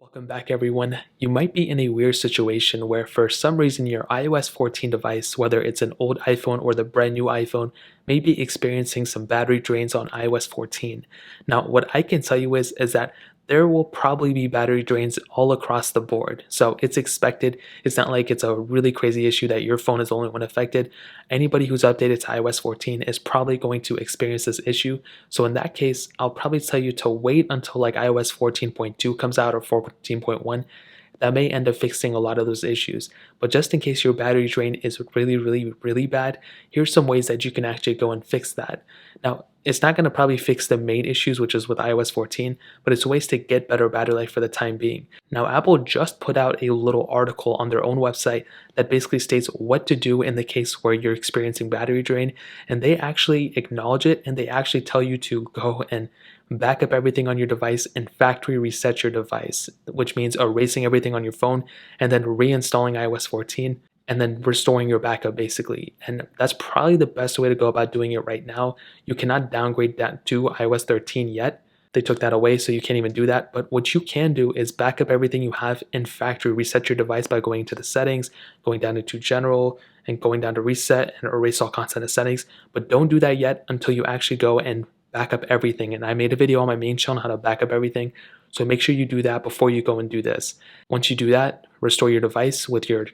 Welcome back everyone. You might be in a weird situation where for some reason your iOS 14 device, whether it's an old iPhone or the brand new iPhone, may be experiencing some battery drains on iOS 14. Now what I can tell you is that there will probably be battery drains all across the board. So it's expected. It's not like it's a really crazy issue that your phone is the only one affected. Anybody who's updated to iOS 14 is probably going to experience this issue. So in that case, I'll probably tell you to wait until like iOS 14.2 comes out or 14.1. That may end up fixing a lot of those issues. But just in case your battery drain is really bad, here's some ways that you can actually go and fix that. Now, it's not going to probably fix the main issues, which is with iOS 14, but it's ways to get better battery life for the time being. Now, Apple just put out a little article on their own website that basically states what to do in the case where you're experiencing battery drain, and they actually acknowledge it, and they actually tell you to go and back up everything on your device and factory reset your device, which means erasing everything on your phone and then reinstalling iOS 14 and then restoring your backup basically. And that's probably the best way to go about doing it right now. You cannot downgrade that to iOS 13 yet. They took that away, so you can't even do that. But what you can do is back up everything you have in factory, reset your device by going to the settings, going down into general, and going down to reset and erase all content and settings. But don't do that yet until you actually go and back up everything. And I made a video on my main channel on how to back up everything. So make sure you do that before you go and do this. Once you do that, restore your device with your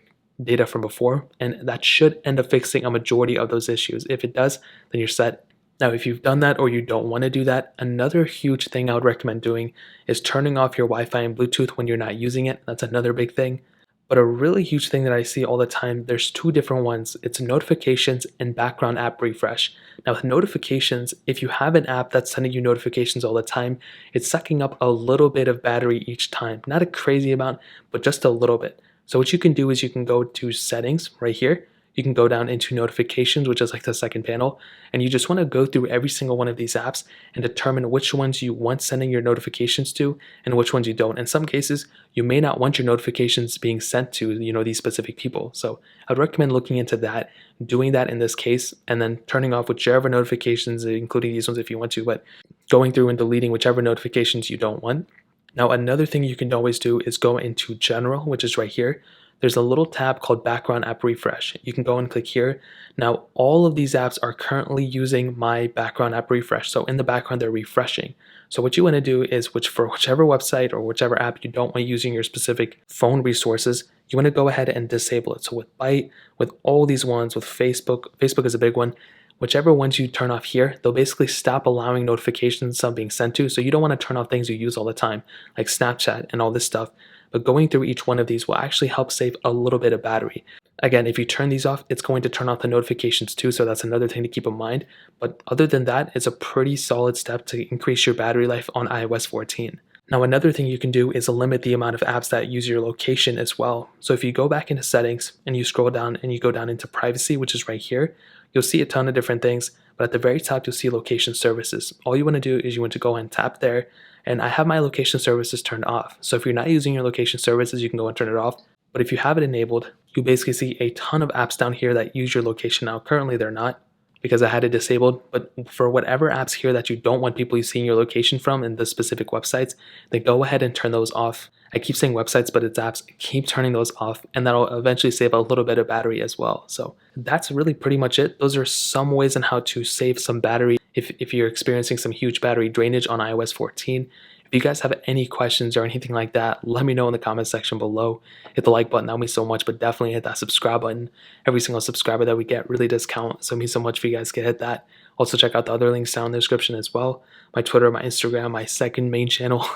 data from before, and that should end up fixing a majority of those issues. If it does, then you're set. Now, if you've done that or you don't want to do that, another huge thing I would recommend doing is turning off your Wi-Fi and Bluetooth when you're not using it. That's another big thing. But a really huge thing that I see all the time, there's two different ones. It's notifications and background app refresh. Now with notifications, if you have an app that's sending you notifications all the time, it's sucking up a little bit of battery each time. Not a crazy amount, but just a little bit. So what you can do is you can go to settings right here. You can go down into notifications, which is like the second panel, and you just want to go through every single one of these apps and determine which ones you want sending your notifications to and which ones you don't. In some cases, you may not want your notifications being sent to, these specific people. So I'd recommend looking into that, doing that in this case, and then turning off whichever notifications, including these ones if you want to, but going through and deleting whichever notifications you don't want. Now, another thing you can always do is go into general, which is right here. There's a little tab called background app refresh. You can go and click here. Now, all of these apps are currently using my background app refresh. So in the background, they're refreshing. So what you want to do is for whichever website or whichever app you don't want using your specific phone resources, you want to go ahead and disable it. So with Byte, with all these ones, with Facebook is a big one. Whichever ones you turn off here, they'll basically stop allowing notifications being sent to. So you don't want to turn off things you use all the time, like Snapchat and all this stuff. But going through each one of these will actually help save a little bit of battery. Again, if you turn these off, it's going to turn off the notifications too, so that's another thing to keep in mind. But other than that, it's a pretty solid step to increase your battery life on iOS 14. Now, another thing you can do is limit the amount of apps that use your location as well. So if you go back into settings and you scroll down and you go down into privacy, which is right here, you'll see a ton of different things. But at the very top, you'll see location services. All you want to do is you want to go and tap there. And I have my location services turned off. So if you're not using your location services, you can go and turn it off. But if you have it enabled, you basically see a ton of apps down here that use your location. Now, currently they're not because I had it disabled. But for whatever apps here that you don't want people seeing your location from in the specific websites, then go ahead and turn those off. I keep saying websites, but it's apps. Keep turning those off, and that'll eventually save a little bit of battery as well. So that's really pretty much it. Those are some ways on how to save some battery if you're experiencing some huge battery drainage on iOS 14. If you guys have any questions or anything like that, let me know in the comment section below. Hit the like button, that means so much, but definitely hit that subscribe button. Every single subscriber that we get really does count, so it means so much for you guys to hit that. Also check out the other links down in the description as well. My Twitter, my Instagram, my second main channel.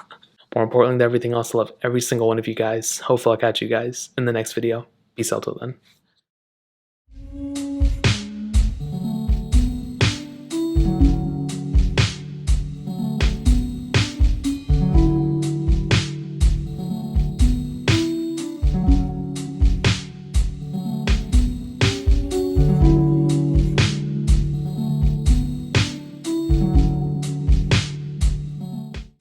More importantly than everything else, I love every single one of you guys. Hopefully I'll catch you guys in the next video. Peace out till then.